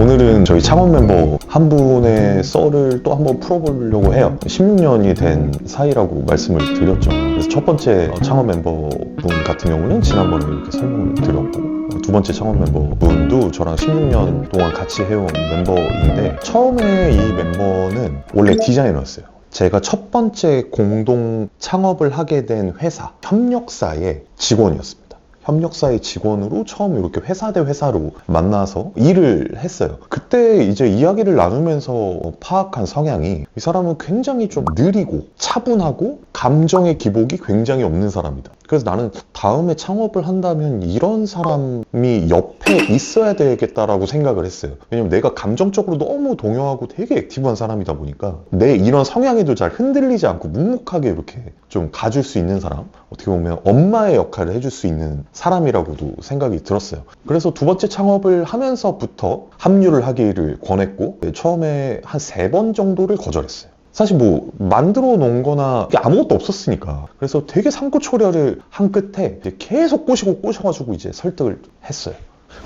오늘은 저희 창업 멤버 한 분의 썰을 또 한번 풀어보려고 해요. 16년이 된 사이라고 말씀을 드렸죠. 그래서 첫 번째 창업 멤버분 같은 경우는 지난번에 이렇게 설명을 드렸고, 두 번째 창업 멤버분도 저랑 16년 동안 같이 해온 멤버인데, 처음에 이 멤버는 원래 디자이너였어요. 제가 첫 번째 공동 창업을 하게 된 회사, 협력사의 직원이었습니다. 협력사의 직원으로 처음 이렇게 회사 대 회사로 만나서 일을 했어요. 그때 이제 이야기를 나누면서 파악한 성향이, 이 사람은 굉장히 좀 느리고 차분하고 감정의 기복이 굉장히 없는 사람이다. 그래서 나는 다음에 창업을 한다면 이런 사람이 옆에 있어야 되겠다라고 생각을 했어요. 왜냐면 내가 감정적으로 너무 동요하고 되게 액티브한 사람이다 보니까 내 이런 성향에도 잘 흔들리지 않고 묵묵하게 이렇게 좀 가줄 수 있는 사람, 어떻게 보면 엄마의 역할을 해줄 수 있는 사람이라고도 생각이 들었어요. 그래서 두 번째 창업을 하면서부터 합류를 하기를 권했고, 처음에 한 3번 정도를 거절했어요. 사실 뭐 만들어 놓은 거나 아무것도 없었으니까. 그래서 되게 상고초려를 한 끝에 이제 계속 꼬셔가지고 이제 설득을 했어요.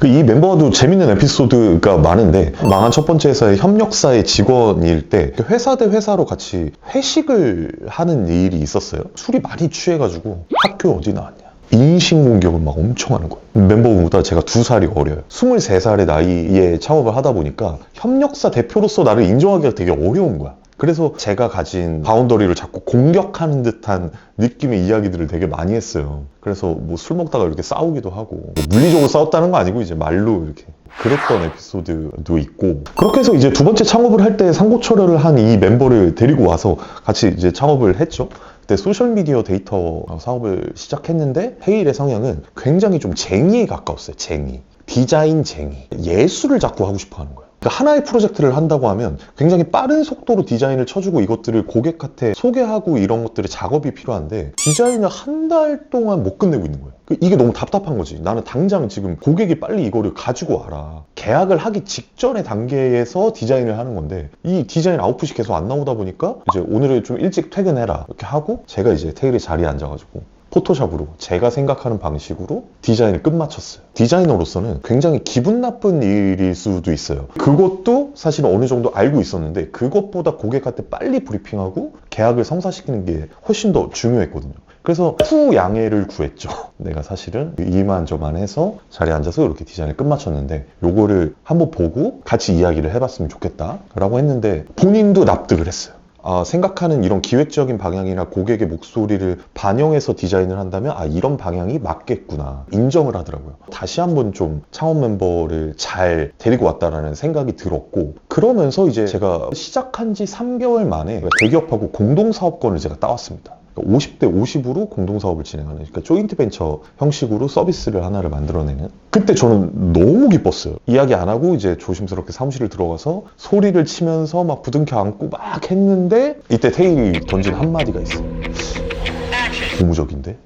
이 멤버도 재밌는 에피소드가 많은데, 망한 첫 번째 회사의 협력사의 직원일 때 회사 대 회사로 같이 회식을 하는 일이 있었어요. 술이 많이 취해가지고 학교 어디 나왔냐, 인신공격을 막 엄청 하는 거예요. 멤버보다 제가 2살이 어려요. 23살의 나이에 창업을 하다 보니까 협력사 대표로서 나를 인정하기가 되게 어려운 거야. 그래서 제가 가진 바운더리를 자꾸 공격하는 듯한 느낌의 이야기들을 되게 많이 했어요. 그래서 뭐 술 먹다가 이렇게 싸우기도 하고, 뭐 물리적으로 싸웠다는 거 아니고 이제 말로 이렇게 그랬던 에피소드도 있고, 그렇게 해서 이제 두 번째 창업을 할 때 상고초려를 한 이 멤버를 데리고 와서 같이 이제 창업을 했죠. 그때 소셜미디어 데이터 사업을 시작했는데, 헤일의 성향은 굉장히 좀 쟁이에 가까웠어요. 쟁이. 디자인 쟁이. 예술을 자꾸 하고 싶어 하는 거예요. 그러니까 하나의 프로젝트를 한다고 하면 굉장히 빠른 속도로 디자인을 쳐주고 이것들을 고객한테 소개하고 이런 것들의 작업이 필요한데, 디자인을 한 달 동안 못 끝내고 있는 거예요. 이게 너무 답답한 거지. 나는 당장 지금 고객이 빨리 이거를 가지고 와라. 계약을 하기 직전의 단계에서 디자인을 하는 건데, 이 디자인 아웃풋이 계속 안 나오다 보니까 이제 오늘은 좀 일찍 퇴근해라 이렇게 하고, 제가 이제 테일의 자리에 앉아가지고 포토샵으로 제가 생각하는 방식으로 디자인을 끝마쳤어요. 디자이너로서는 굉장히 기분 나쁜 일일 수도 있어요. 그것도 사실은 어느 정도 알고 있었는데, 그것보다 고객한테 빨리 브리핑하고 계약을 성사시키는 게 훨씬 더 중요했거든요. 그래서 후양해를 구했죠. 내가 사실은 이만저만해서 자리에 앉아서 이렇게 디자인을 끝마쳤는데, 요거를 한번 보고 같이 이야기를 해봤으면 좋겠다 라고 했는데, 본인도 납득을 했어요. 생각하는 이런 기획적인 방향이나 고객의 목소리를 반영해서 디자인을 한다면 이런 방향이 맞겠구나 인정을 하더라고요. 다시 한번 좀 창업 멤버를 잘 데리고 왔다라는 생각이 들었고, 그러면서 이제 제가 시작한 지 3개월 만에 대기업하고 공동사업권을 제가 따왔습니다. 50대 50으로 공동사업을 진행하는, 그러니까 조인트 벤처 형식으로 서비스를 하나를 만들어내는. 그때 저는 너무 기뻤어요. 이야기 안 하고 이제 조심스럽게 사무실을 들어가서 소리를 치면서 막 부둥켜 안고 막 했는데, 이때 테일이 던진 한마디가 있어요. 고무적인데?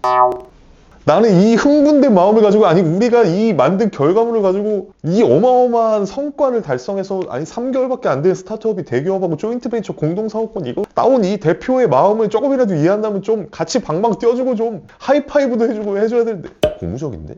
나는 이 흥분된 마음을 가지고, 아니 우리가 이 만든 결과물을 가지고 이 어마어마한 성과를 달성해서, 아니 3개월밖에 안 된 스타트업이 대기업하고 조인트 벤처 공동사업권 이거 따온 이 대표의 마음을 조금이라도 이해한다면 좀 같이 방방 뛰어주고 좀 하이파이브도 해주고 해줘야 되는데, 고무적인데?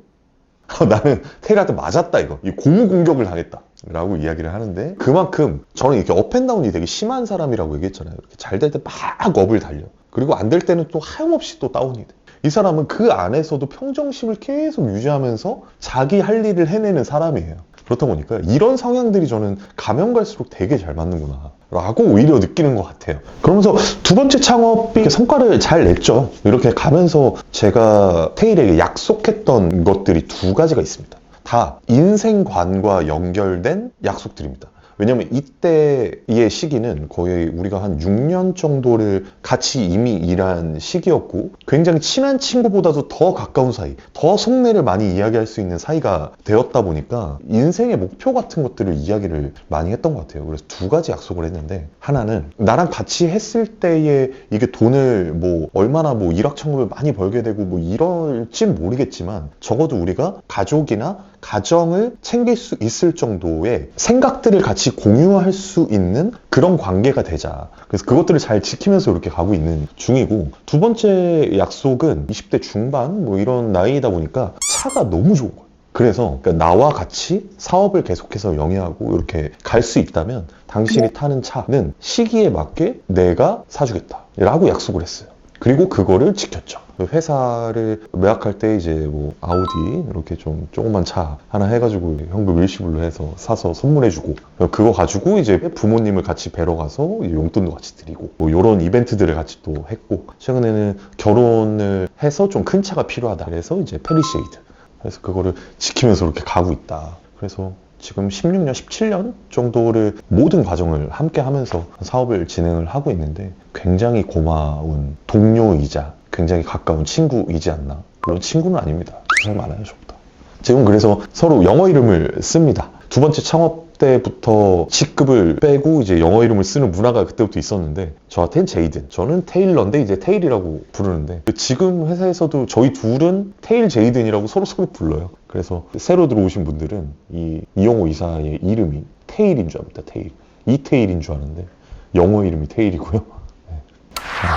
나는 테일한테 맞았다, 이거. 이 고무 공격을 당했다 라고 이야기를 하는데, 그만큼 저는 이렇게 업앤다운이 되게 심한 사람이라고 얘기했잖아요. 이렇게 잘 될 때 막 업을 달려. 그리고 안 될 때는 또 하염없이 또 다운이 돼. 이 사람은 그 안에서도 평정심을 계속 유지하면서 자기 할 일을 해내는 사람이에요. 그렇다 보니까 이런 성향들이 저는 가면 갈수록 되게 잘 맞는구나 라고 오히려 느끼는 것 같아요. 그러면서 두 번째 창업이 성과를 잘 냈죠. 이렇게 가면서 제가 테일에게 약속했던 것들이 2가지가 있습니다. 다 인생관과 연결된 약속들입니다. 왜냐면 이때의 시기는 거의 우리가 한 6년 정도를 같이 이미 일한 시기였고, 굉장히 친한 친구보다도 더 가까운 사이, 더 속내를 많이 이야기할 수 있는 사이가 되었다 보니까 인생의 목표 같은 것들을 이야기를 많이 했던 것 같아요. 그래서 2가지 약속을 했는데, 하나는 나랑 같이 했을 때에 이게 돈을 뭐 얼마나 뭐 일확천금을 많이 벌게 되고 뭐 이럴진 모르겠지만, 적어도 우리가 가족이나 가정을 챙길 수 있을 정도의 생각들을 같이 공유할 수 있는 그런 관계가 되자. 그래서 그것들을 잘 지키면서 이렇게 가고 있는 중이고, 2번째 약속은 20대 중반 뭐 이런 나이다 보니까 차가 너무 좋은 거예요. 그래서 그러니까 나와 같이 사업을 계속해서 영위하고 이렇게 갈 수 있다면 당신이 타는 차는 시기에 맞게 내가 사주겠다 라고 약속을 했어요. 그리고 그거를 지켰죠. 회사를 매각할 때 이제 뭐 아우디 이렇게 좀 조그만 차 하나 해가지고 현금 일시불로 해서 사서 선물해주고, 그거 가지고 이제 부모님을 같이 뵈러 가서 용돈도 같이 드리고 뭐 이런 이벤트들을 같이 또 했고, 최근에는 결혼을 해서 좀 큰 차가 필요하다 그래서 이제 페리쉐이드, 그래서 그거를 지키면서 이렇게 가고 있다. 그래서 지금 16년, 17년 정도를 모든 과정을 함께 하면서 사업을 진행을 하고 있는데, 굉장히 고마운 동료이자 굉장히 가까운 친구이지 않나. 물론 친구는 아닙니다. 2살 많아요, 저보다. 지금 그래서 서로 영어 이름을 씁니다. 두 번째 창업 때부터 직급을 빼고 이제 영어 이름을 쓰는 문화가 그때부터 있었는데, 저한테는 제이든, 저는 테일러인데 이제 테일이라고 부르는데, 지금 회사에서도 저희 둘은 테일 제이든이라고 서로 불러요. 그래서 새로 들어오신 분들은 이 이용호 이사의 이름이 테일인 줄 압니다. 테일. 이테일인 줄 아는데 영어 이름이 테일이고요.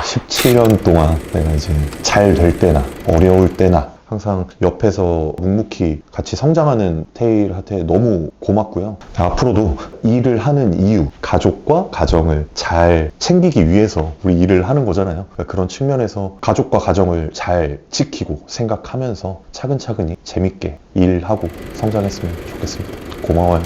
17년 동안 내가 이제 잘 될 때나 어려울 때나 항상 옆에서 묵묵히 같이 성장하는 테일한테 너무 고맙고요. 앞으로도 일을 하는 이유, 가족과 가정을 잘 챙기기 위해서 우리 일을 하는 거잖아요. 그러니까 그런 측면에서 가족과 가정을 잘 지키고 생각하면서 차근차근히 재밌게 일하고 성장했으면 좋겠습니다. 고마워요.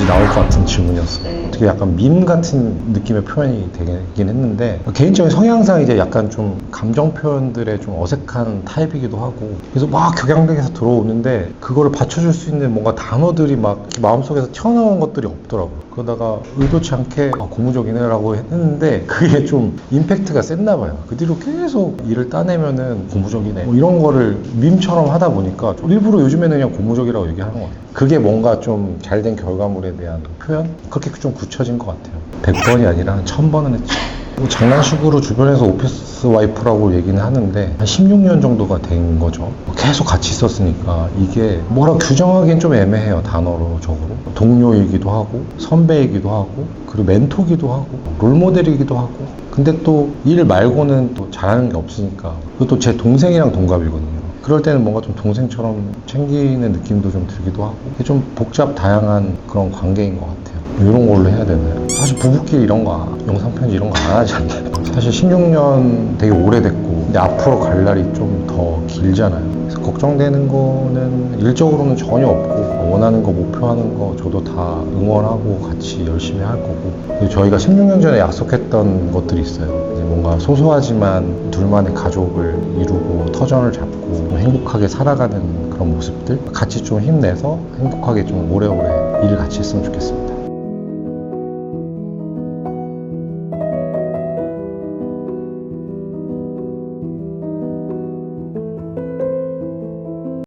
나올 것 같은 질문이었어요. 어떻게 약간 밈 같은 느낌의 표현이 되긴 했는데, 개인적인 성향상 이제 약간 좀 감정 표현들에 좀 어색한 타입이기도 하고, 그래서 막 격양되게서 들어오는데 그거를 받쳐줄 수 있는 뭔가 단어들이 막 마음속에서 튀어나온 것들이 없더라고요. 그러다가 의도치 않게 고무적이네라고 했는데 그게 좀 임팩트가 셌나 봐요. 그 뒤로 계속 일을 따내면은 고무적이네 뭐 이런 거를 밈처럼 하다 보니까 일부러 요즘에는 그냥 고무적이라고 얘기하는 것 같아요. 그게 뭔가 좀 잘된 결과물에 대한 표현? 그렇게 좀 굳혀진 것 같아요. 100번이 아니라 1000번은 했죠. 뭐 장난식으로 주변에서 오피스 와이프라고 얘기는 하는데 한 16년 정도가 된 거죠. 계속 같이 있었으니까 이게 뭐라 규정하기엔 좀 애매해요. 단어로 적으로. 동료이기도 하고 선배이기도 하고 그리고 멘토기도 하고 롤모델이기도 하고, 근데 또 일 말고는 또 잘하는 게 없으니까. 그리고 또 제 동생이랑 동갑이거든요. 그럴 때는 뭔가 좀 동생처럼 챙기는 느낌도 좀 들기도 하고, 좀 복잡 다양한 그런 관계인 것 같아요. 이런 걸로 해야 되나요? 사실 부부끼리 이런 거 영상편지 이런 거 안 하지 않나요? 사실 16년 되게 오래됐고, 근데 앞으로 갈 날이 좀 더 길잖아요. 그래서 걱정되는 거는 일적으로는 전혀 없고, 원하는 거 목표하는 거 저도 다 응원하고 같이 열심히 할 거고, 그리고 저희가 16년 전에 약속했던 것들이 있어요. 이제 뭔가 소소하지만 둘만의 가족을 이루고 터전을 잡고 행복하게 살아가는 그런 모습들 같이 좀 힘내서 행복하게 좀 오래오래 일 같이 했으면 좋겠습니다.